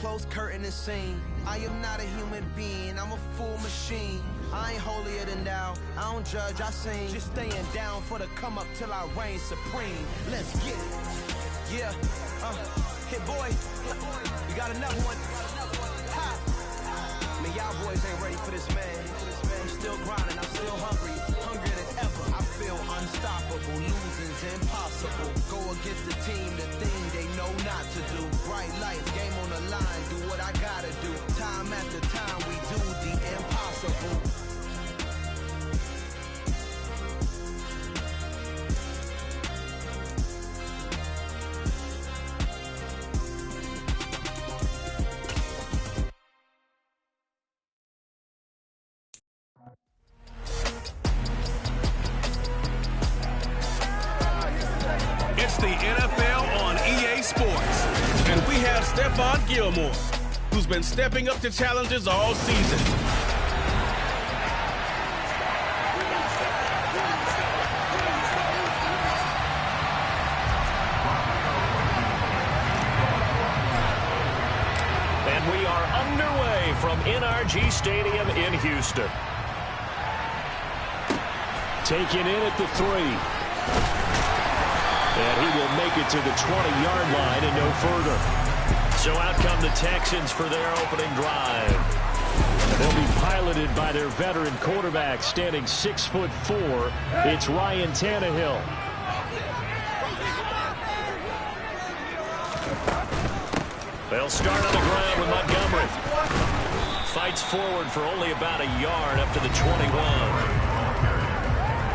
closed curtain is seen. I am not a human being, I'm a full machine. I ain't holier than thou, I don't judge, I sing. Just staying down for the come up till I reign supreme. Let's get it. Yeah, hit boy, we got another one. Ha. Man, y'all boys ain't ready for this, man. I'm still grinding, I'm still hungry, hungrier than ever. I feel unstoppable, losing's impossible. Go against the team, the thing they know not to do. Bright lights, game on the line, do what I gotta do. Time after time, we do the impossible. It's the NFL on EA Sports, and we have Stephon Gilmore, who's been stepping up to challenges all season. And we are underway from NRG Stadium in Houston. Taken in at the 3. And he will make it to the 20-yard line and no further. So out come the Texans for their opening drive. And they'll be piloted by their veteran quarterback, standing 6'4". It's Ryan Tannehill. They'll start on the ground with Montgomery. Fights forward for only about a yard up to the 21.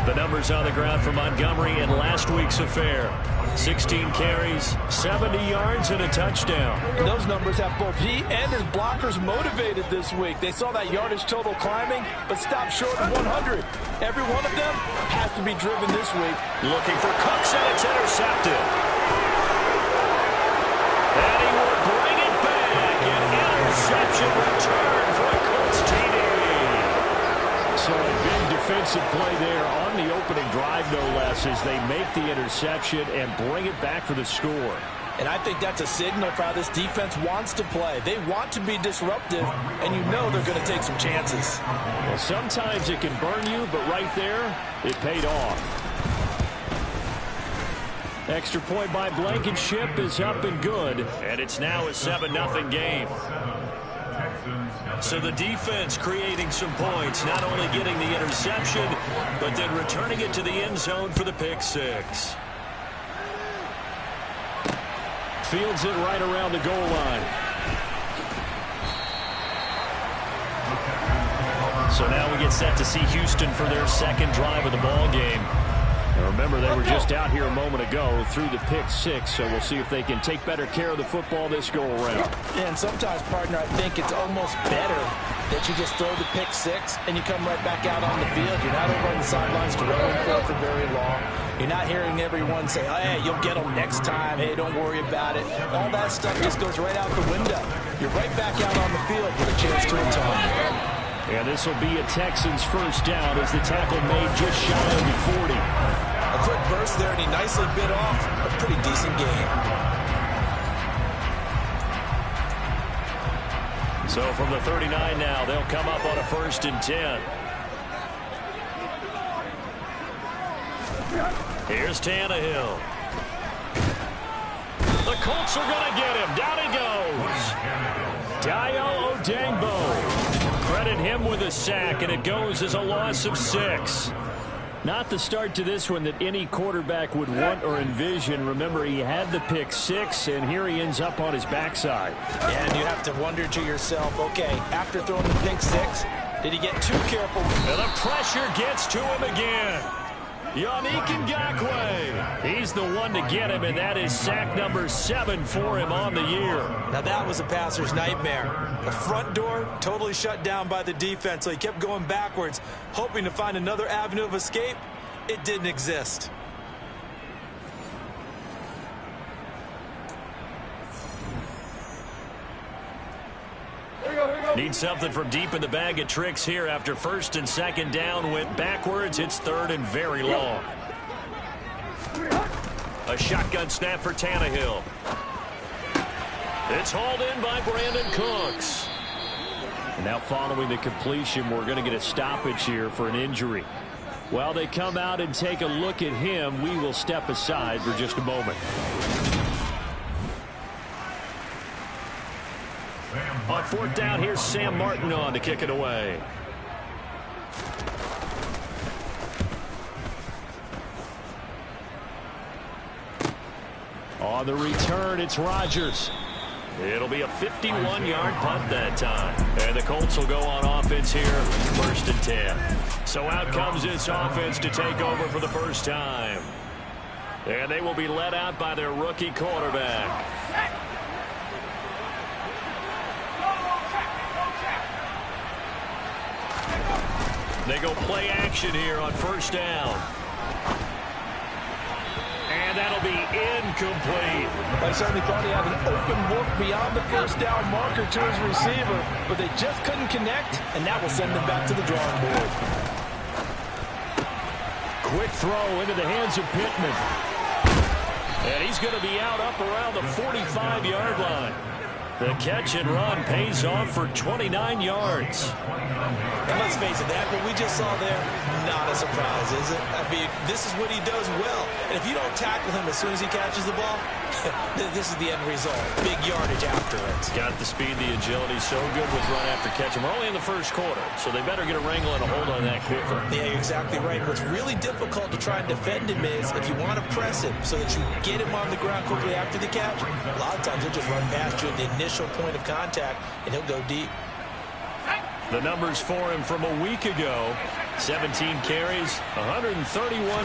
The numbers on the ground for Montgomery in last week's affair. 16 carries, 70 yards, and a touchdown. And those numbers have both he and his blockers motivated this week. They saw that yardage total climbing, but stopped short of 100. Every one of them has to be driven this week. Looking for Cooks, and it's intercepted. And he will bring it back. An interception return for a Colts TD. So a big defensive play there on the opening drive, no less, as they make the interception and bring it back for the score. And I think that's a signal for how this defense wants to play. They want to be disruptive, and you know they're going to take some chances. Well, sometimes it can burn you, but right there, it paid off. Extra point by Blankenship is up and good, and it's now a 7-0 game. So the defense creating some points, not only getting the interception, but then returning it to the end zone for the pick six. Fields it right around the goal line. So now we get set to see Houston for their second drive of the ball game. Now remember, they were just out here a moment ago through the pick six, so we'll see if they can take better care of the football this go-around. And sometimes, partner, I think it's almost better that you just throw the pick six and you come right back out on the field. You're not over on the sidelines to run for very long. You're not hearing everyone say, oh, hey, you'll get them next time. Hey, don't worry about it. All that stuff just goes right out the window. You're right back out on the field with a chance to atone. And this will be a Texans first down as the tackle made just shy of the 40. A quick burst there, and he nicely bit off a pretty decent game. So from the 39 now, they'll come up on a 1st and 10. Here's Tannehill. The Colts are going to get him. Down he goes. Dayo Odeyingbo. Credit him with a sack, and it goes as a loss of 6. Not the start to this one that any quarterback would want or envision. Remember, he had the pick six, and here he ends up on his backside. And you have to wonder to yourself, okay, after throwing the pick six, did he get too careful? And the pressure gets to him again. Yannick Ngakoue. He's the one to get him, and that is sack number 7 for him on the year. Now that was a passer's nightmare. The front door totally shut down by the defense, so he kept going backwards, hoping to find another avenue of escape. It didn't exist. Need something from deep in the bag of tricks here after 1st and 2nd down. Went backwards. It's 3rd and very long. A shotgun snap for Tannehill. It's hauled in by Brandon Cooks. And now following the completion, we're going to get a stoppage here for an injury. While they come out and take a look at him, we will step aside for just a moment. On fourth down, here's Sam Martin on to kick it away. On the return, it's Rodgers. It'll be a 51-yard punt that time. And the Colts will go on offense here, 1st and 10. So out comes this offense to take over for the first time. And they will be led out by their rookie quarterback. They go play action here on 1st down. And that'll be incomplete. I certainly thought he had an open look beyond the 1st down marker to his receiver, but they just couldn't connect, and that will send them back to the drawing board. Quick throw into the hands of Pittman. And he's going to be out up around the 45-yard line. The catch and run pays off for 29 yards. And let's face it, that what we just saw there, not a surprise, is it? I mean, this is what he does well. And if you don't tackle him as soon as he catches the ball, this is the end result. Big yardage after it. Got the speed, the agility, so good with run after catch. And we're only in the 1st quarter, so they better get a wrangle and a hold on that quicker. Yeah, you're exactly right. What's really difficult to try and defend him is if you want to press him so that you get him on the ground quickly after the catch, a lot of times he'll just run past you at the initial point of contact, and he'll go deep. The numbers for him from a week ago: 17 carries, 131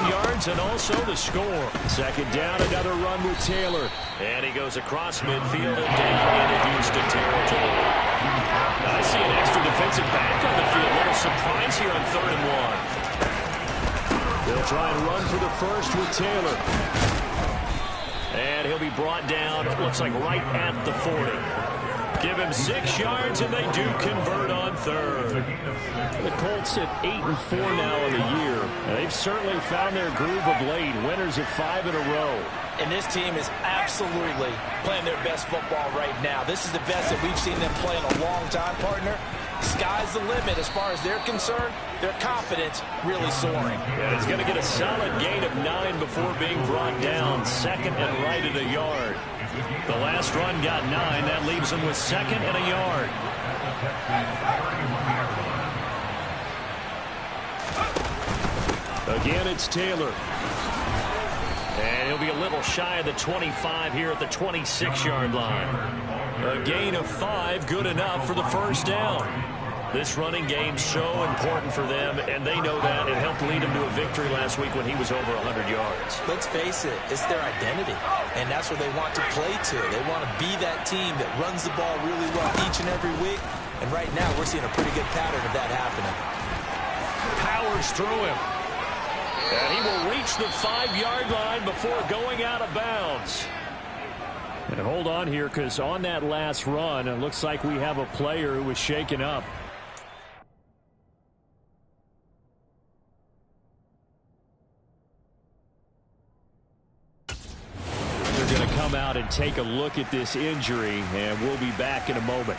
yards, and also the score. 2nd down, another run with Taylor. And he goes across midfield and down into Houston territory. I see an extra defensive back on the field. A little surprise here on 3rd and 1. They'll try and run for the first with Taylor. And he'll be brought down, it looks like right at the 40. Give him 6 yards, and they do convert on 3rd. The Colts at 8-4 now in the year. And they've certainly found their groove of late. Winners of 5 in a row. And this team is absolutely playing their best football right now. This is the best that we've seen them play in a long time, partner. Sky's the limit as far as they're concerned. Their confidence really soaring. Yeah, he's going to get a solid gain of 9 before being brought down. 2nd and right at a yard. The last run got 9. That leaves him with 2nd and a yard. Again, it's Taylor. And he'll be a little shy of the 25 here at the 26-yard line. A gain of 5, good enough for the 1st down. This running game's so important for them, and they know that. It helped lead them to a victory last week when he was over 100 yards. Let's face it, it's their identity, and that's what they want to play to. They want to be that team that runs the ball really well each and every week, and right now we're seeing a pretty good pattern of that happening. Powers through him. And he will reach the 5-yard line before going out of bounds. And hold on here, because on that last run, it looks like we have a player who was shaken up. They're going to come out and take a look at this injury, and we'll be back in a moment.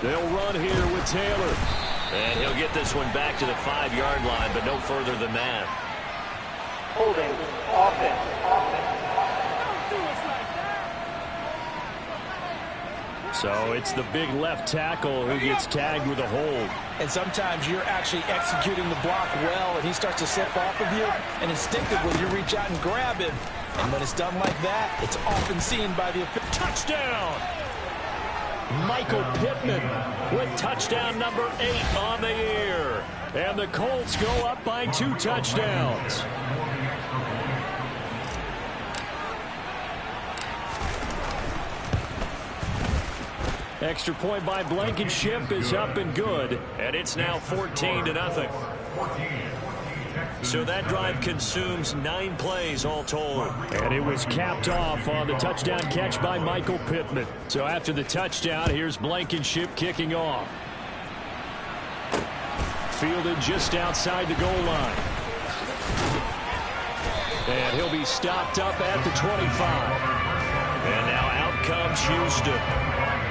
They'll run here with Taylor. And he'll get this one back to the 5-yard line, but no further than that. Holding, offense. So it's the big left tackle who gets tagged with a hold. And sometimes you're actually executing the block well, and he starts to slip off of you, and instinctively you reach out and grab him. And when it's done like that, it's often seen by the touchdown. Michael Pittman with touchdown number 8 on the year. And the Colts go up by 2 touchdowns. Extra point by Blankenship is up and good. And it's now 14-0. So that drive consumes 9 plays all told. And it was capped off on the touchdown catch by Michael Pittman. So after the touchdown, here's Blankenship kicking off. Fielded just outside the goal line. And he'll be stopped up at the 25. And now out comes Houston.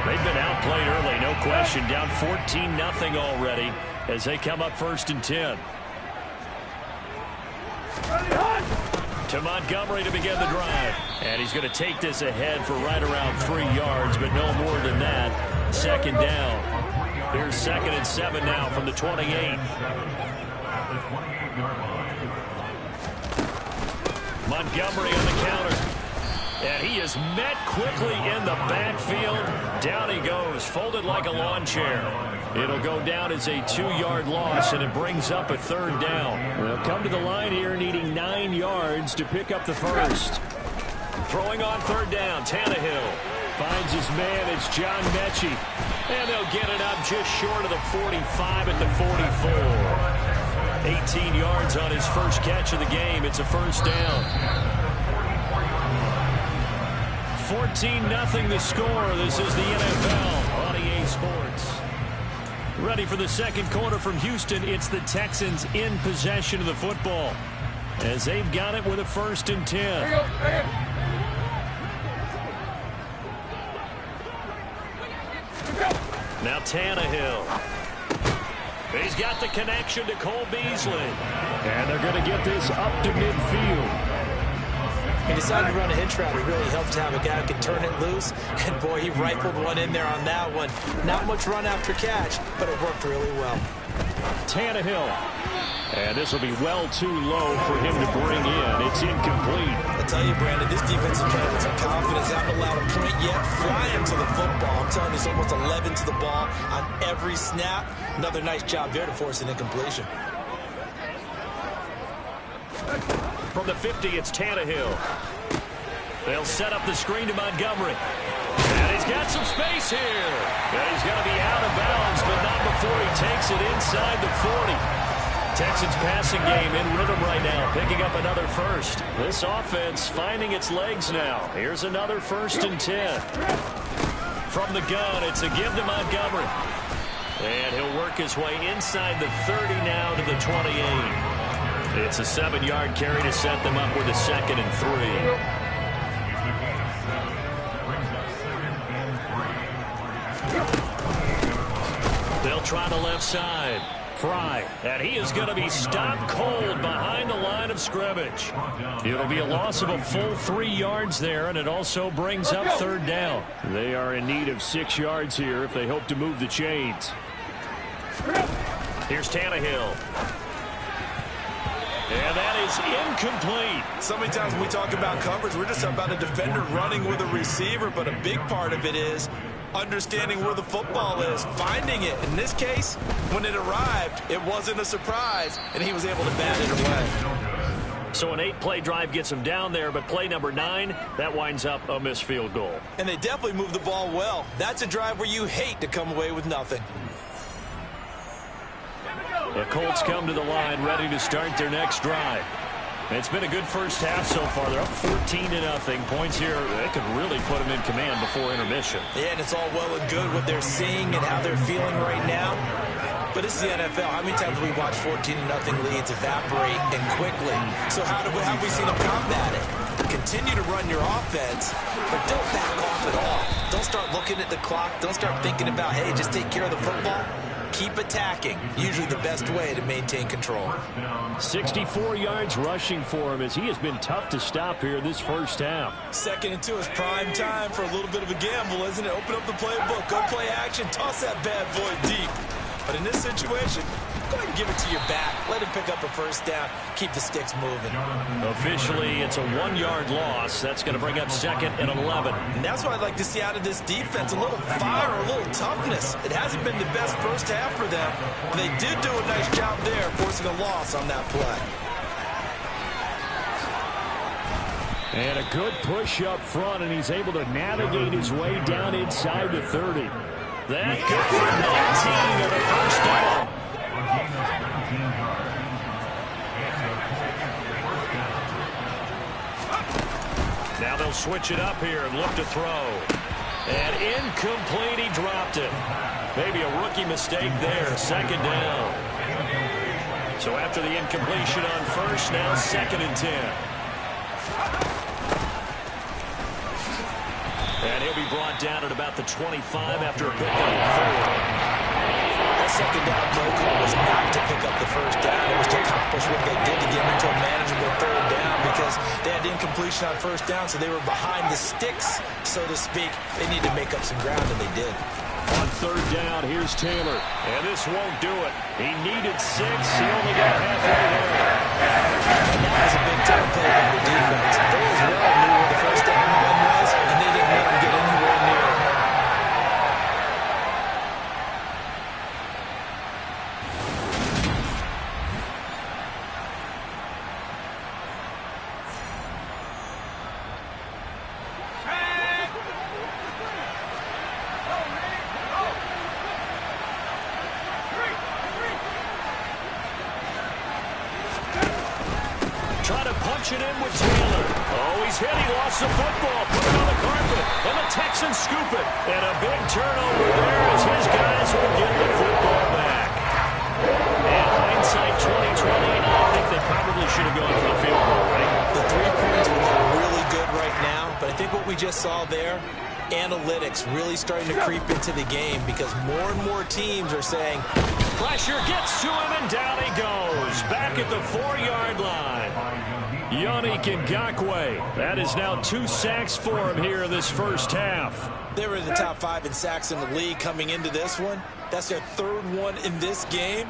They've been outplayed early, no question. Down 14-0 already as they come up 1st and 10. To Montgomery to begin the drive. And he's going to take this ahead for right around 3 yards, but no more than that. 2nd down. Here's 2nd and 7 now from the 28. Montgomery on the counter. And he is met quickly in the backfield. Down he goes, folded like a lawn chair. It'll go down as a 2-yard loss, and it brings up a 3rd down. They'll come to the line here needing 9 yards to pick up the first. Throwing on 3rd down, Tannehill. Finds his man, it's John Mechie. And they'll get it up just short of the 45 at the 44. 18 yards on his first catch of the game. It's a 1st down. 14-0 the score. This is the NFL on EA Sports. Ready for the 2nd quarter from Houston. It's the Texans in possession of the football as they've got it with a 1st and 10. Now Tannehill. He's got the connection to Cole Beasley. And they're going to get this up to midfield. He decided to run a hitch route. It really helped to have a guy who can turn it loose. And, boy, he rifled one in there on that one. Not much run after catch, but it worked really well. Tannehill. And this will be well too low for him to bring in. It's incomplete. I tell you, Brandon, this defense is playing with some confidence. Haven't allowed a point yet. Flying to the football. I'm telling you, it's almost 11 to the ball on every snap. Another nice job there to force an incompletion. From the 50, it's Tannehill. They'll set up the screen to Montgomery. And he's got some space here. And he's going to be out of bounds, but not before he takes it inside the 40. Texans passing game in rhythm right now, picking up another first. This offense finding its legs now. Here's another 1st and 10. From the gun, it's a give to Montgomery. And he'll work his way inside the 30 now to the 28. It's a 7-yard carry to set them up with a 2nd and 3. They'll try the left side. Fry, and he is going to be stopped cold behind the line of scrimmage. It'll be a loss of a full 3 yards there, and it also brings up 3rd down. They are in need of 6 yards here if they hope to move the chains. Here's Tannehill. And that is incomplete. So many times when we talk about coverage, we're just about a defender running with a receiver, but a big part of it is understanding where the football is, finding it. In this case, when it arrived, it wasn't a surprise, and he was able to bat it away. So an 8-play drive gets him down there, but play number 9, that winds up a missed field goal. And they definitely moved the ball well. That's a drive where you hate to come away with nothing. The Colts come to the line ready to start their next drive. It's been a good first half so far. They're up 14-0. Points here, they could really put them in command before intermission. Yeah, and it's all well and good what they're seeing and how they're feeling right now. But this is the NFL. How many times have we watched 14-0 leads evaporate and quickly? So how have we seen them combat it? Continue to run your offense, but don't back off at all. Don't start looking at the clock. Don't start thinking about, hey, just take care of the football. Keep attacking. Usually the best way to maintain control. 64 yards rushing for him as he has been tough to stop here this first half. 2nd and 2 is prime time for a little bit of a gamble, isn't it? Open up the playbook. Go play action. Toss that bad boy deep. But in this situation, go ahead and give it to your back. Let him pick up a 1st down. Keep the sticks moving. Officially, it's a 1-yard loss. That's going to bring up 2nd and 11. And that's what I'd like to see out of this defense. A little fire, a little toughness. It hasn't been the best first half for them. But they did do a nice job there, forcing a loss on that play. And a good push up front, and he's able to navigate his way down inside the 30. That good for 19 of the first down. Now they'll switch it up here and look to throw. And incomplete, he dropped it. Maybe a rookie mistake there, 2nd down. So after the incompletion on first, now 2nd and 10. And he'll be brought down at about the 25 after a pickup of 4. That 2nd down play call was not to pick up the 1st down. It was to accomplish what they did to get into a manageable 3rd down because they had incompletion on 1st down, so they were behind the sticks, so to speak. They needed to make up some ground, and they did. On 3rd down, here's Taylor. And this won't do it. He needed 6. He only got halfway there. And that was a big-time play by the defense. They as well knew where the 1st down line was, and they didn't let them get anywhere near it. It in with Taylor. Oh, he's hit. He lost the football. Put it on the carpet. And the Texans scoop it. And a big turnover there as his guys will get the football back. And hindsight 2020, I think they probably should have gone for the field goal, right? The 3 points would look really good right now. But I think what we just saw there, analytics really starting to creep into the game because more and more teams are saying, pressure gets to him, and down he goes. Back at the 4-yard line. Yannick Ngakoue. That is now 2 sacks for him here in this first half. They were in the top 5 in sacks in the league coming into this one. That's their 3rd one in this game.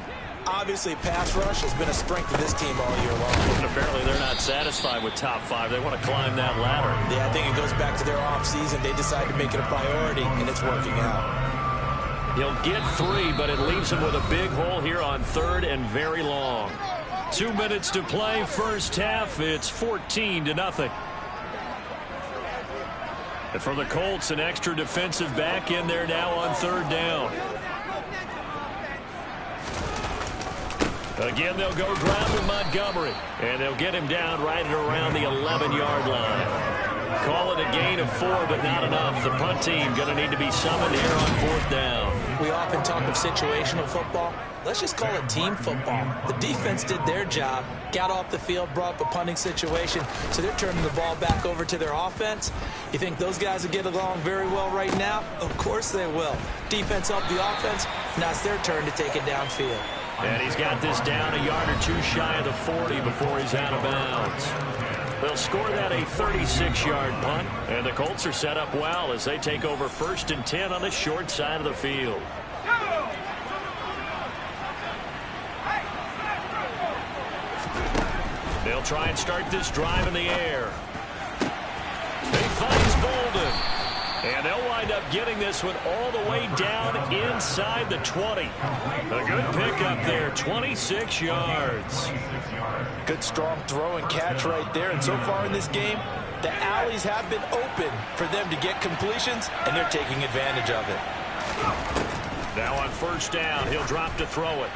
Obviously, pass rush has been a strength of this team all year long. And apparently they're not satisfied with top 5. They want to climb that ladder. Yeah, I think it goes back to their offseason. They decided to make it a priority, and it's working out. He'll get 3, but it leaves him with a big hole here on 3rd and very long. 2 minutes to play, first half. It's 14-0. And for the Colts, an extra defensive back in there now on 3rd down. Again, they'll go ground with Montgomery. And they'll get him down right at around the 11-yard line. Call it a gain of 4, but not enough. The punt team going to need to be summoned here on 4th down. We often talk of situational football. Let's just call it team football. The defense did their job, got off the field, brought up a punting situation, so they're turning the ball back over to their offense. You think those guys will get along very well right now? Of course they will. Defense helped the offense. Now it's their turn to take it downfield. And he's got this down a yard or 2 shy of the 40 before he's out of bounds. They'll score that a 36-yard punt, and the Colts are set up well as they take over 1st and 10 on the short side of the field. They'll try and start this drive in the air. He finds Bolden. And they'll wind up getting this one all the way down inside the 20. A good pickup there, 26 yards. Good strong throw and catch right there. And so far in this game, the alleys have been open for them to get completions, and they're taking advantage of it. Now on 1st down, he'll drop to throw it.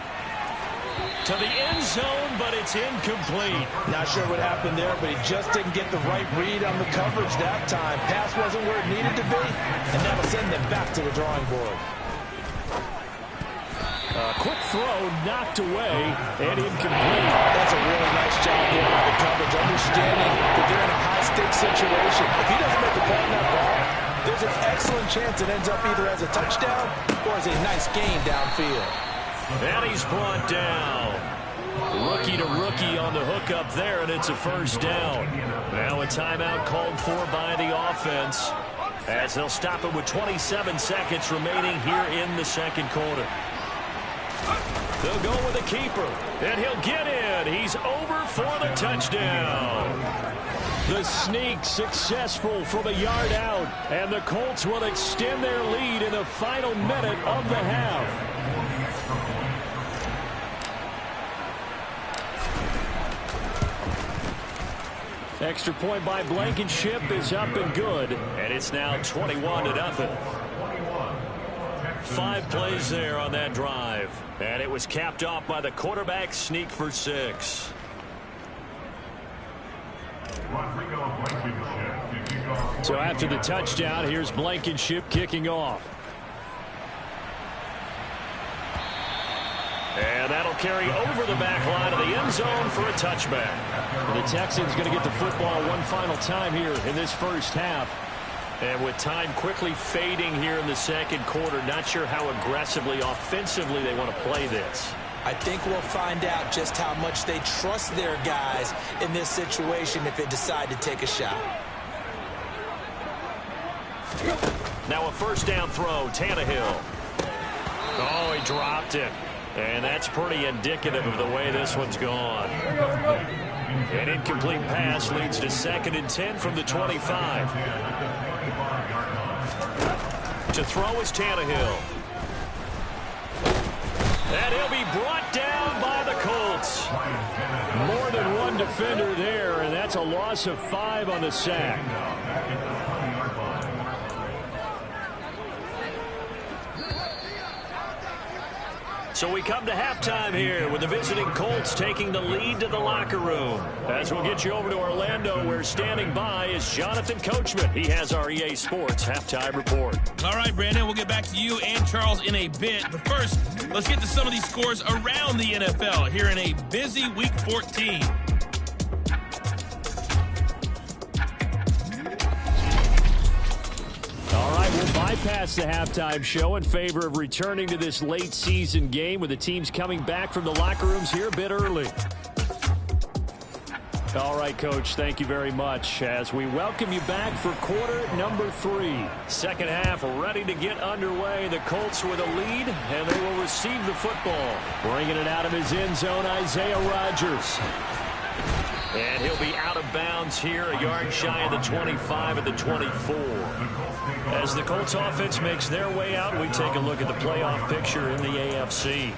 To the end zone, but it's incomplete. Not sure what happened there, but he just didn't get the right read on the coverage that time. Pass wasn't where it needed to be, and that'll send them back to the drawing board. Quick throw knocked away and incomplete. That's a really nice job there by the coverage, understanding that they're in a high-stakes situation. If he doesn't make a play on that ball, there's an excellent chance it ends up either as a touchdown or as a nice gain downfield. And he's brought down. Rookie to rookie on the hook up there, and it's a 1st down. Now a timeout called for by the offense as they'll stop it with 27 seconds remaining here in the 2nd quarter. They'll go with a keeper, and he'll get in. He's over for the touchdown. The sneak successful from a yard out, and the Colts will extend their lead in the final minute of the half. Extra point by Blankenship is up and good, and it's now 21-0. 5 plays there on that drive, and it was capped off by the quarterback sneak for 6. So after the touchdown, here's Blankenship kicking off. And that'll carry over the back line of the end zone for a touchback. The Texans going to get the football one final time here in this first half. And with time quickly fading here in the second quarter, not sure how aggressively, offensively they want to play this. I think we'll find out just how much they trust their guys in this situation if they decide to take a shot. Now a first down throw, Tannehill. Oh, he dropped it. And that's pretty indicative of the way this one's gone. An incomplete pass leads to 2nd and 10 from the 25. To throw is Tannehill. And he'll be brought down by the Colts. More than one defender there, and that's a loss of 5 on the sack. So we come to halftime here with the visiting Colts taking the lead to the locker room. As we'll get you over to Orlando, where standing by is Jonathan Coachman. He has our EA Sports Halftime Report. All right, Brandon, we'll get back to you and Charles in a bit. But first, let's get to some of these scores around the NFL here in a busy Week 14. All right, we'll bypass the halftime show in favor of returning to this late season game with the teams coming back from the locker rooms here a bit early. All right, Coach, thank you very much as we welcome you back for quarter number 3. Second half ready to get underway. The Colts with a lead, and they will receive the football. Bringing it out of his end zone, Isaiah Rodgers. And he'll be out of bounds here, a yard shy of the 25 at the 24. As the Colts offense makes their way out, we take a look at the playoff picture in the AFC.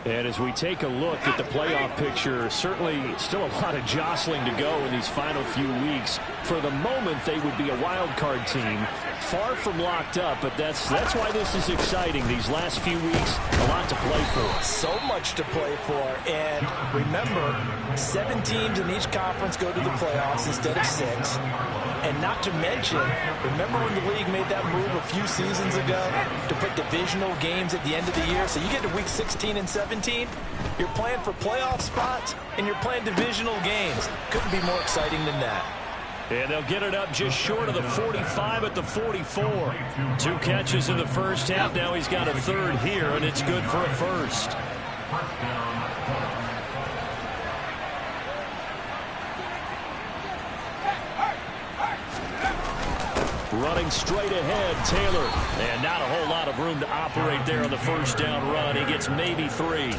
And as we take a look at the playoff picture, certainly still a lot of jostling to go in these final few weeks. For the moment, they would be a wild card team, far from locked up, but that's why this is exciting. These last few weeks, a lot to play for. So much to play for, and remember, 7 teams in each conference go to the playoffs instead of 6. And not to mention, remember when the league made that move a few seasons ago to put divisional games at the end of the year? So you get to week 16 and 17, you're playing for playoff spots, and you're playing divisional games. Couldn't be more exciting than that. And they'll get it up just short of the 45 at the 44. 2 catches in the first half. Now he's got a third here, and it's good for a first. Running straight ahead, Taylor. And not a whole lot of room to operate there on the first down run. He gets maybe 3.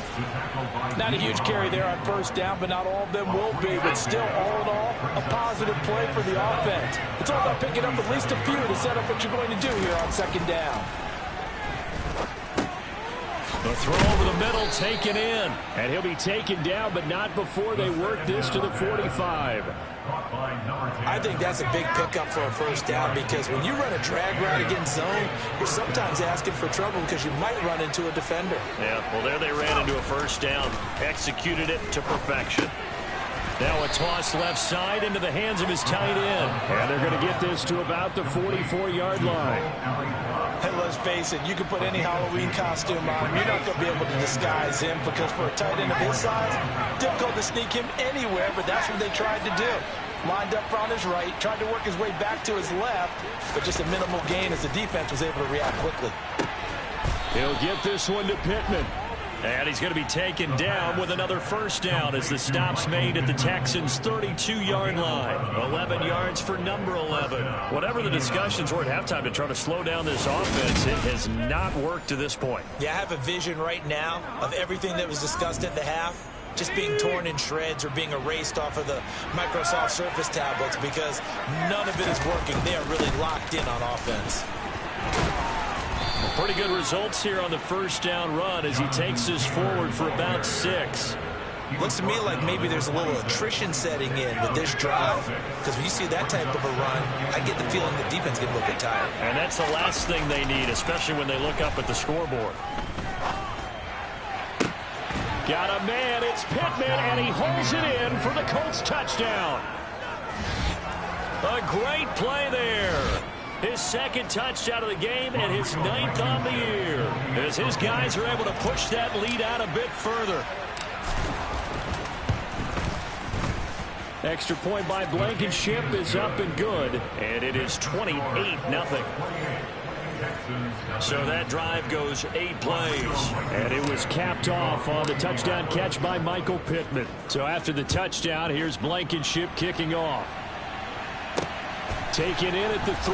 Not a huge carry there on first down, but not all of them will be. But still, all in all, a positive play for the offense. It's all about picking up at least a few to set up what you're going to do here on second down. The throw over the middle, taken in. And he'll be taken down, but not before they work this to the 45. I think that's a big pickup for a first down, because when you run a drag route against zone, you're sometimes asking for trouble because you might run into a defender. Yeah, well, there they ran into a first down. Executed it to perfection. Now a toss left side into the hands of his tight end. And they're going to get this to about the 44-yard line. Hey, let's face it, you can put any Halloween costume on him. You're not going to be able to disguise him, because for a tight end of his size, difficult to sneak him anywhere, but that's what they tried to do. Lined up on his right, tried to work his way back to his left, but just a minimal gain as the defense was able to react quickly. He'll get this one to Pittman. And he's going to be taken down with another first down as the stop's made at the Texans' 32-yard line. 11 yards for number 11. Whatever the discussions were at halftime to try to slow down this offense, it has not worked to this point. Yeah, I have a vision right now of everything that was discussed at the half just being torn in shreds or being erased off of the Microsoft Surface tablets, because none of it is working. They are really locked in on offense. Pretty good results here on the first down run as he takes us forward for about 6. Looks to me like maybe there's a little attrition setting in with this drive, because when you see that type of a run, I get the feeling the defense getting a little bit tired. And that's the last thing they need, especially when they look up at the scoreboard. Got a man, it's Pittman, and he holds it in for the Colts touchdown. A great play there. His second touchdown of the game and his 9th on the year, as his guys are able to push that lead out a bit further. Extra point by Blankenship is up and good, and it is 28-0. So that drive goes 8 plays. And it was capped off on the touchdown catch by Michael Pittman. So after the touchdown, here's Blankenship kicking off. Taken in at the 3.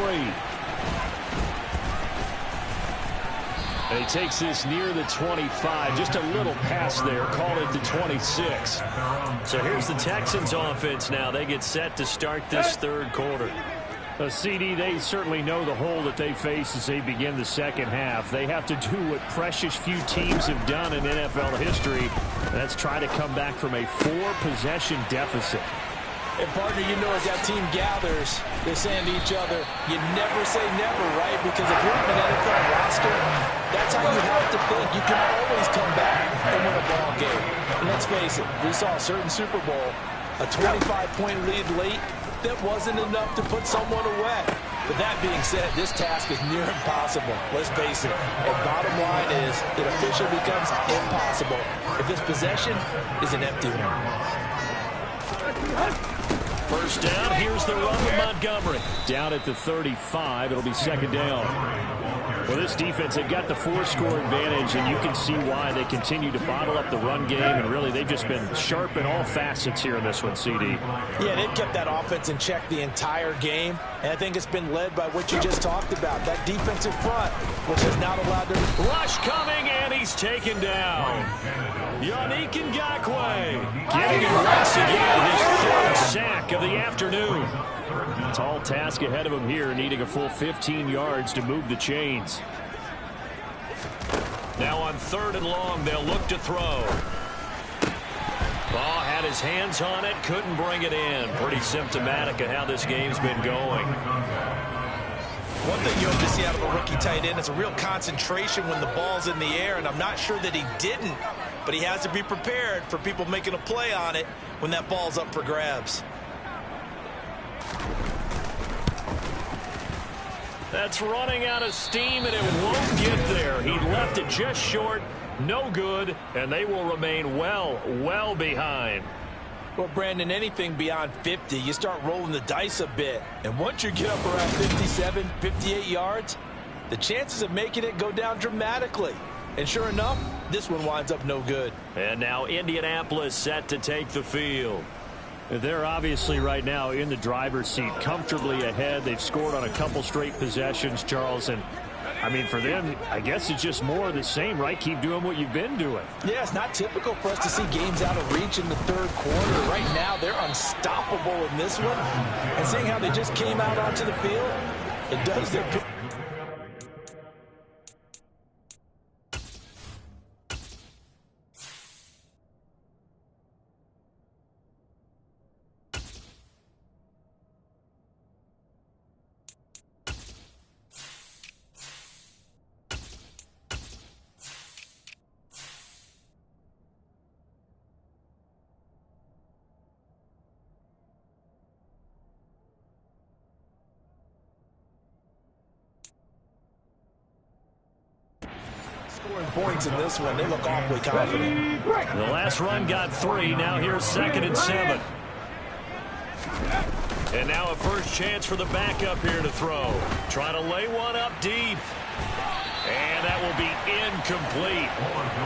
And he takes this near the 25. Just a little pass there. Call it the 26. So here's the Texans offense now. They get set to start this third quarter. CD, they certainly know the hole that they face as they begin the second half. They have to do what precious few teams have done in NFL history. That's try to come back from a 4-possession deficit. And, partner, you know as that team gathers, they're saying to each other, you never say never, right? Because if you're an NFL roster, that's how you have to think. You can always come back and win a ball game. And let's face it, we saw a certain Super Bowl, a 25-point lead late, that wasn't enough to put someone away. But that being said, this task is near impossible. Let's face it. And bottom line is, it officially becomes impossible if this possession is an empty one. First down, here's the run with Montgomery. Down at the 35, it'll be second down. Well, this defense, they've got the 4-score advantage, and you can see why they continue to bottle up the run game, and really they've just been sharp in all facets here in this one, CD. Yeah, they've kept that offense in check the entire game, and I think it's been led by what you just talked about, that defensive front, which has not allowed them. Rush coming, and he's taken down. Yannick Ngakoue getting it once again, his 3rd sack of the afternoon. Tall task ahead of him here, needing a full 15 yards to move the chains. Now on 3rd and long, they'll look to throw. Ball had his hands on it, couldn't bring it in. Pretty symptomatic of how this game's been going. One thing you hope to see out of a rookie tight end is a real concentration when the ball's in the air, and I'm not sure that he didn't, but he has to be prepared for people making a play on it when that ball's up for grabs. That's running out of steam, and it won't get there. He left it just short, no good, and they will remain well behind. Well, Brandon, anything beyond 50, you start rolling the dice a bit. And once you get up around 57, 58 yards, the chances of making it go down dramatically. And sure enough, this one winds up no good. And now Indianapolis set to take the field. They're obviously right now in the driver's seat, comfortably ahead. They've scored on a couple straight possessions, Charles. And, I mean, for them, I guess it's just more of the same, right? Keep doing what you've been doing. Yeah, it's not typical for us to see games out of reach in the third quarter. Right now, they're unstoppable in this one. And seeing how they just came out onto the field, it does their... points in this one. They look awfully confident. The last run got 3. Now here's 2nd and 7. And now a first chance for the backup here to throw. Try to lay one up deep. And that will be incomplete.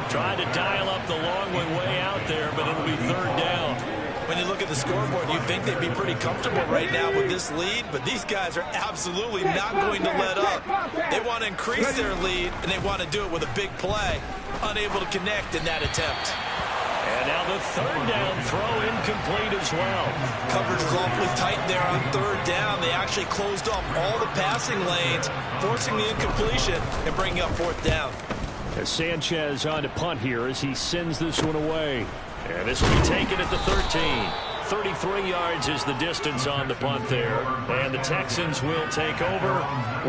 Tried to dial up the long one way out there, but it'll be 3rd down. When you look at the scoreboard, you'd think they'd be pretty comfortable right now with this lead, but these guys are absolutely not going to let up. They want to increase their lead, and they want to do it with a big play. Unable to connect in that attempt. And now the 3rd down throw incomplete as well. Coverage was awfully tight there on 3rd down. They actually closed off all the passing lanes, forcing the incompletion and bringing up 4th down. Sanchez on to punt here as he sends this one away. And this will be taken at the 13. 33 yards is the distance on the punt there. And the Texans will take over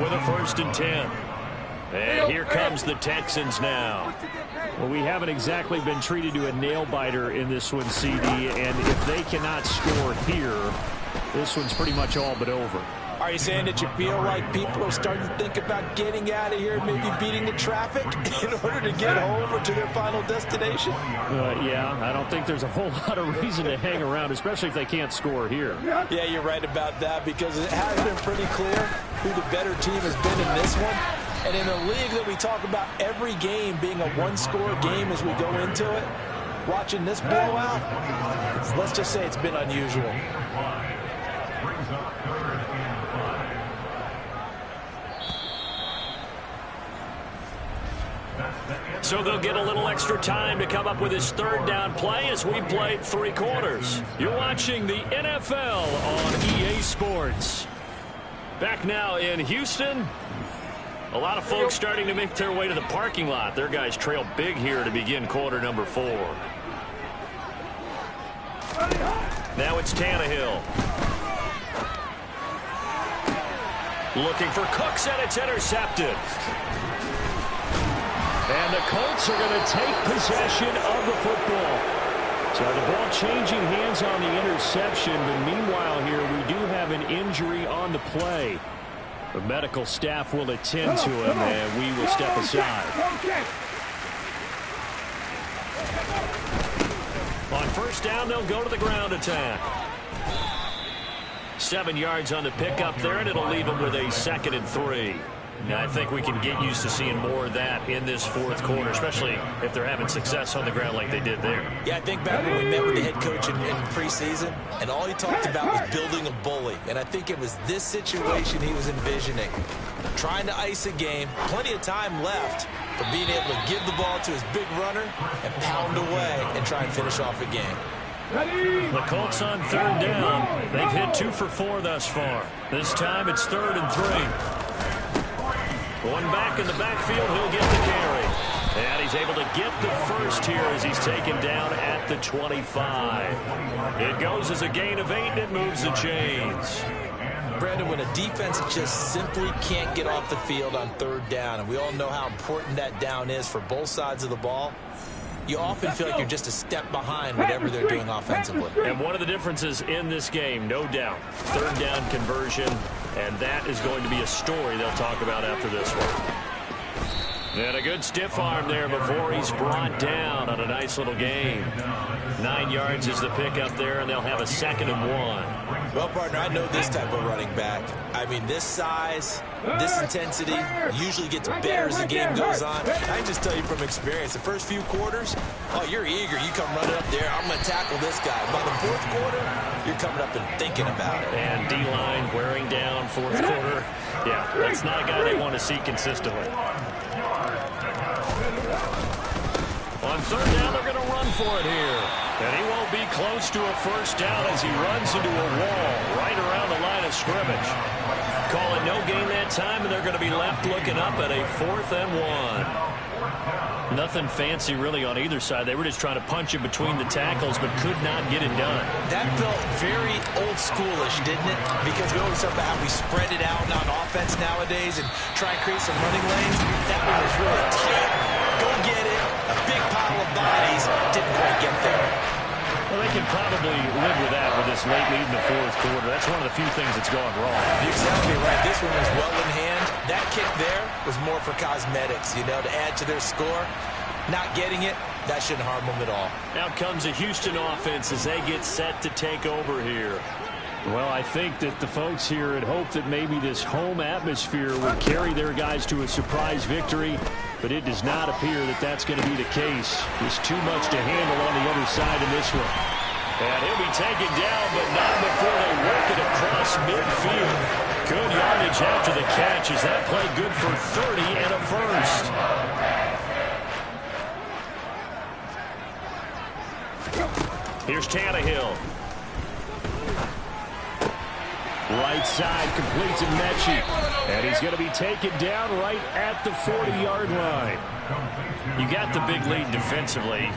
with a 1st and 10. And here comes the Texans now. Well, we haven't exactly been treated to a nail-biter in this one, CD. And if they cannot score here, this one's pretty much all but over. Are you saying that you feel like people are starting to think about getting out of here, maybe beating the traffic in order to get home or to their final destination? Yeah, I don't think there's a whole lot of reason to hang around, especially if they can't score here. Yeah, you're right about that, because it has been pretty clear who the better team has been in this one. And in a league that we talk about every game being a one-score game as we go into it, watching this blowout, let's just say it's been unusual. So they'll get a little extra time to come up with his third down play as we've played 3 quarters. You're watching the NFL on EA Sports. Back now in Houston. A lot of folks starting to make their way to the parking lot. Their guys trail big here to begin quarter number 4. Now it's Tannehill. Looking for Cooks, and it's intercepted. And the Colts are going to take possession of the football. So the ball changing hands on the interception. But meanwhile here, we do have an injury on the play. The medical staff will attend to him, and we will step aside. On first down, they'll go to the ground attack. 7 yards on the pickup there, and it'll leave them with a 2nd and 3. Now, I think we can get used to seeing more of that in this 4th quarter, especially if they're having success on the ground like they did there. Yeah, I think back when we met with the head coach in preseason, and all he talked about was building a bully. And I think it was this situation he was envisioning. Trying to ice a game, plenty of time left, but being able to give the ball to his big runner and pound away and try and finish off a game. The Colts on 3rd down. They've hit 2 for 4 thus far. This time it's 3rd and 3. One back in the backfield, he'll get the carry. And he's able to get the first here as he's taken down at the 25. It goes as a gain of 8, and it moves the chains. Brandon, when a defense just simply can't get off the field on 3rd down, and we all know how important that down is for both sides of the ball, you often feel like you're just a step behind whatever they're doing offensively. And one of the differences in this game, no doubt, 3rd down conversion, and that is going to be a story they'll talk about after this one. And a good stiff arm there before he's brought down on a nice little gain. 9 yards is the pickup there, and they'll have a 2nd and 1. Well, partner, I know this type of running back. I mean, this size, this intensity usually gets better as the game goes on. I can just tell you from experience, the first few quarters, oh, you're eager. You come running up there, I'm going to tackle this guy. By the 4th quarter, you're coming up and thinking about it. And D-line wearing down 4th quarter. Yeah, that's not a guy they want to see consistently. On 3rd down, they're going to run for it here. And he won't be close to a first down as he runs into a wall right around the line of scrimmage. Call it no gain that time, and they're going to be left looking up at a 4th and 1. Nothing fancy really on either side. They were just trying to punch in between the tackles, but could not get it done. That felt very old schoolish, didn't it? Because we always talk about how we spread it out on offense nowadays and try and create some running lanes. That one was really tight. Go get it. A big pile of bodies. Didn't quite get there. Well, they can probably live with that with this late lead in the 4th quarter. That's one of the few things that's gone wrong. You're exactly right. This one was well in hand. That kick there was more for cosmetics, you know, to add to their score. Not getting it, that shouldn't harm them at all. Out comes a Houston offense as they get set to take over here. Well, I think that the folks here had hoped that maybe this home atmosphere would carry their guys to a surprise victory, but it does not appear that that's going to be the case. There's too much to handle on the other side in this one. And he'll be taken down, but not before they work it across midfield. Good yardage after the catch. Is that play good for 30 and a first? Here's Tannehill. Right side completes to Mechie. And he's going to be taken down right at the 40-yard line. You got the big lead defensively.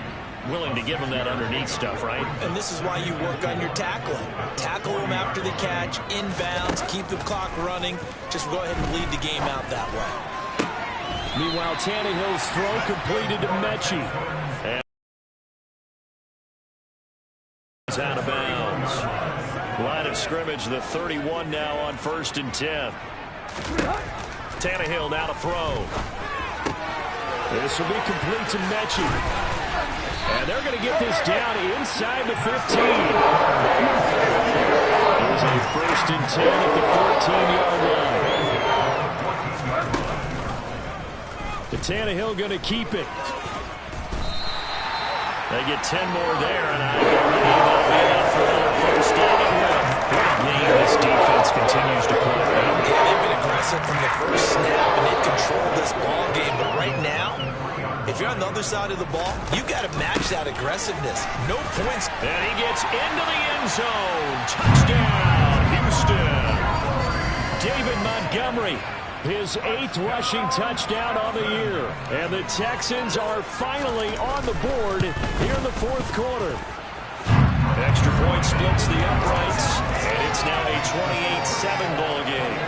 Willing to give them that underneath stuff, right? And this is why you work on your tackling. Tackle them after the catch, inbounds, keep the clock running. Just go ahead and lead the game out that way. Meanwhile, Tannehill's throw completed to Mechie. And out of bounds. Line of of scrimmage, the 31 now on 1st and 10. Tannehill now to throw. This will be complete to Mechie. And they're going to get this down inside the 15. Here's a 1st and 10 at the 14-yard line. The Tannehill going to keep it. They get 10 more there, and I believe that'll be enough for another 1st down. What a game this defense continues to play. Yeah, they've been aggressive from the first snap, and they've controlled this ball game. But right now, if you're on the other side of the ball, you've got to match that aggressiveness. No points. And he gets into the end zone. Touchdown, Houston. David Montgomery, his 8th rushing touchdown on the year. And the Texans are finally on the board here in the 4th quarter. Extra point splits the uprights, and it's now a 28-7 ball game.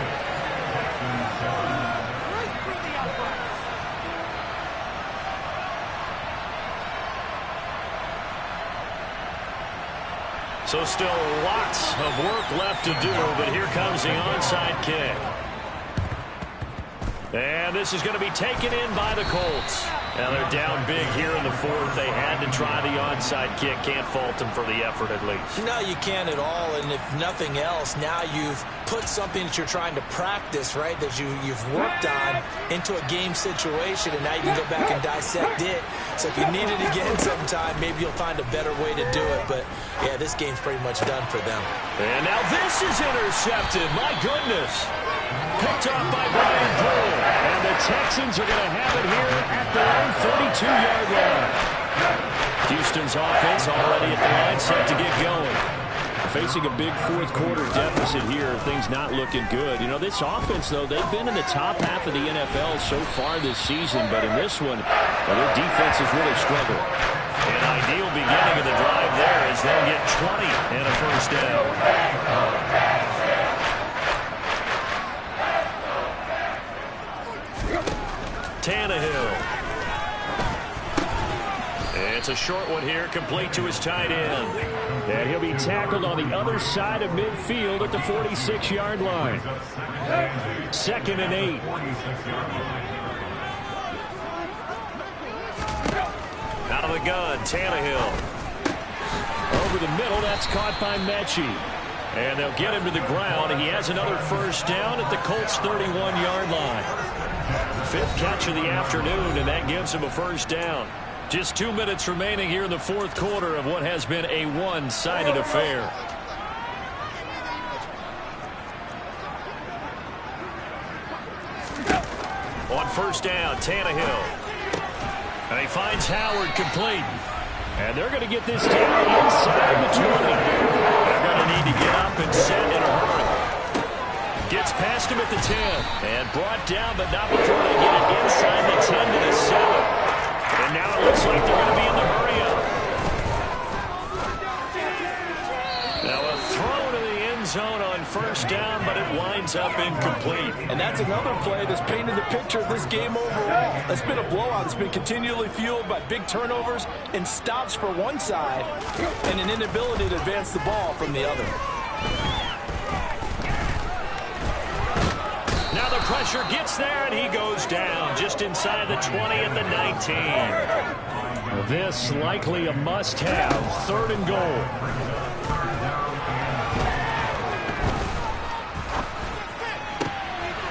So still lots of work left to do, but here comes the onside kick. And this is going to be taken in by the Colts. Now they're down big here in the 4th. They had to try the onside kick. Can't fault them for the effort at least. No, you can't at all. And if nothing else, now you've put something that you're trying to practice, right, that you've worked on into a game situation, and now you can go back and dissect it. So if you need it again sometime, maybe you'll find a better way to do it. But, yeah, this game's pretty much done for them. And now this is intercepted. My goodness. Picked off by Brian Poole. And the Texans are going to have it here at their own 32-yard line. Houston's offense already at the line, set to get going. Facing a big 4th quarter deficit here, things not looking good. You know, this offense, though, they've been in the top half of the NFL so far this season, but in this one, their defense has really struggled. An ideal beginning of the drive there as they'll get 20 and a 1st down. Tannehill. It's a short one here, complete to his tight end. And he'll be tackled on the other side of midfield at the 46-yard line. 2nd and 8. Out of the gun, Tannehill. Over the middle, that's caught by Mechie. And they'll get him to the ground. He has another 1st down at the Colts' 31-yard line. 5th catch of the afternoon, and that gives him a 1st down. Just 2 minutes remaining here in the 4th quarter of what has been a one-sided affair. On 1st down, Tannehill. And he finds Howard complete. And they're going to get this down inside the 20. They're going to need to get up and set in a hurry. Gets past him at the 10. And brought down, but not before they get it inside the 10 to the 7. And now it looks like they're going to be in the hurry-up. Now a throw to the end zone on 1st down, but it winds up incomplete. And that's another play that's painted the picture of this game overall. It's been a blowout. It's been continually fueled by big turnovers and stops for one side and an inability to advance the ball from the other. Now the pressure gets there, and he goes down just inside the 20 at the 19. This likely a must-have. 3rd and goal.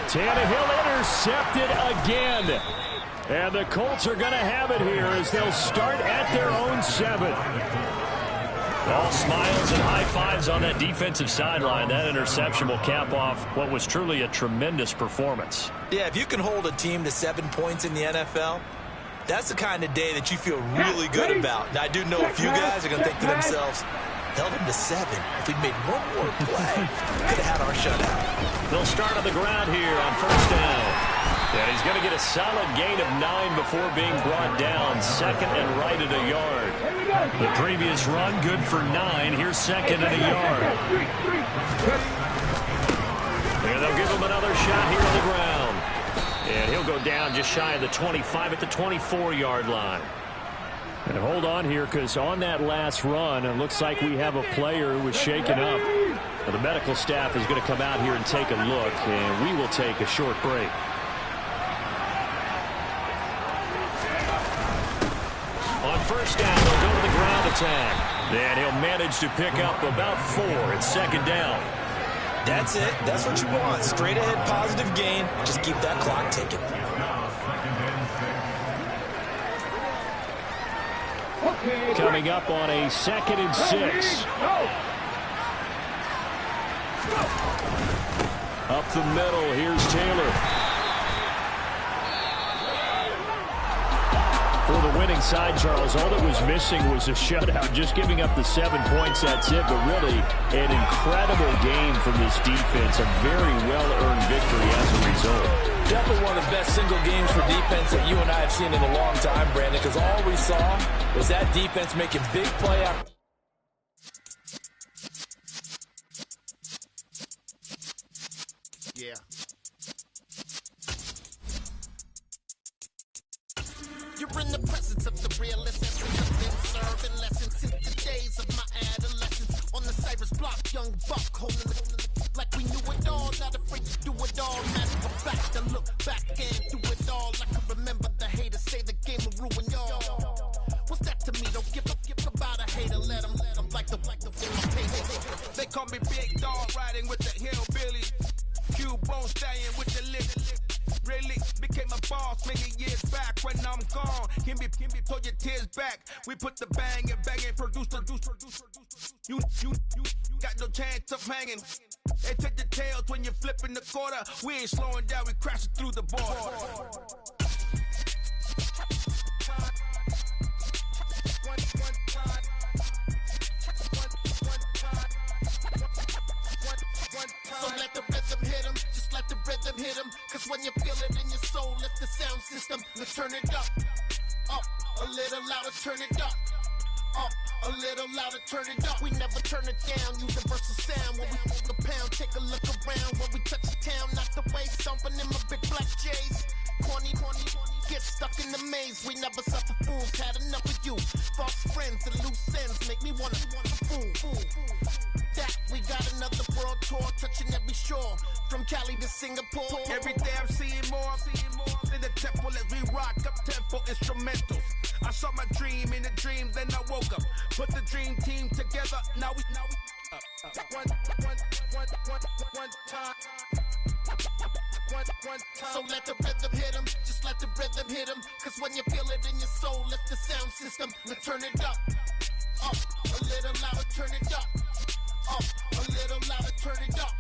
Tannehill intercepted again. And the Colts are going to have it here as they'll start at their own 7. All smiles and high fives on that defensive sideline. That interception will cap off what was truly a tremendous performance. Yeah, if you can hold a team to 7 points in the NFL, that's the kind of day that you feel really good about. Now, I do know a few guys are going to think to themselves, held them to 7. If we'd made one more play, could have had our shutout. They'll start on the ground here on 1st down. And he's going to get a solid gain of 9 before being brought down. 2nd and right at a yard. The previous run good for 9. Here's 2nd and a yard. And they'll give him another shot here on the ground. And he'll go down just shy of the 25 at the 24-yard line. And hold on here, because on that last run, it looks like we have a player who was shaken up. Well, the medical staff is going to come out here and take a look, and we will take a short break. On first down, they'll go to the ground attack. And he'll manage to pick up about 4 at second down. That's it. That's what you want. Straight ahead, positive gain. Just keep that clock ticking. Coming up on a 2nd and 6. Up the middle, here's Taylor. For the winning side, Charles, all that was missing was a shutout. Just giving up the 7 points, that's it. But really, an incredible game from this defense. A very well-earned victory as a result. Definitely one of the best single games for defense that you and I have seen in a long time, Brandon, because all we saw was that defense making big play after. Yeah. You're in the presence of the realest essence. I've been serving lessons since the days of my adolescence. On the Cyrus block, young buck holding the like we knew it all, not afraid to do it all. Matter of fact, I look back and do it all. I can remember the haters say the game will ruin y'all. What's that to me? Don't give about a hater. Let them like the they call me Big Dog, riding with the hillbillies. Q-Bone stallion with the lip. Really became a boss many years back. When I'm gone, can be pull your tears back. We put the bang and produce. You got no chance of hanging. They take the tails when you're flipping the quarter. We ain't slowing down, we crashing through the border. So let the rhythm hit him, just let the rhythm hit him. Cause when you feel it in your soul, lift the sound system. Now turn it up, a little louder, turn it up. A little louder, turn it up. We never turn it down. Universal sound when we move the pound. Take a look around when we touch the town. Not the way stomping in my big black J's. Corny, get stuck in the maze. We never suffer fools. Had enough of you. False friends and loose ends make me wanna fool. That we got another world tour, touching every shore, from Cali to Singapore. Every day I'm seeing more in the temple as we rock up tempo instrumentals. I saw my dream in a dream, then I woke up. Put the dream team together. Now we one time. So let the rhythm hit him, just let the rhythm hit him. Cause when you feel it in your soul, lift the sound system. Now turn it up, a little louder, turn it up. A little louder, turn it up.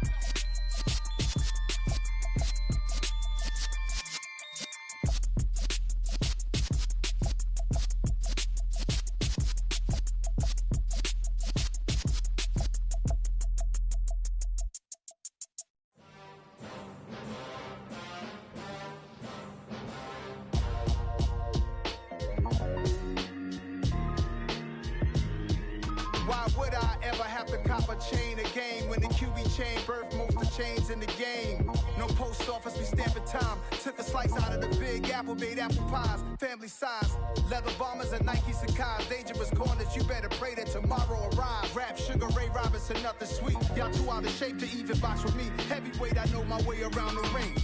Why would I ever have to cop a chain again when the QB chain birthed most of the chains in the game? No post office, we stamping time. Took a slice out of the big apple, made apple pies, family size. Leather bombers and Nike Sacai's. Dangerous corners, you better pray that tomorrow arrives. Rap, Sugar Ray Robinson, nothing sweet. Y'all too out of shape to even box with me. Heavyweight, I know my way around the ring.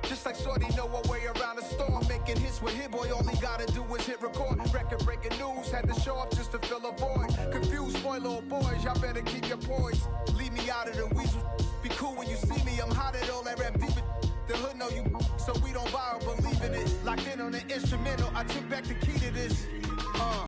Just like Shorty know her way around the storm. Making hits with Hit Boy, all he gotta do is hit record. Record breaking news, had to show up just to fill a void. Confused, spoiled little boys, y'all better keep your poise. Leave me out of the weasel. Be cool when you see me, I'm hot at all that rap deep. The hood know you, so we don't borrow, believe in it. Locked in on the instrumental, I took back the key to this.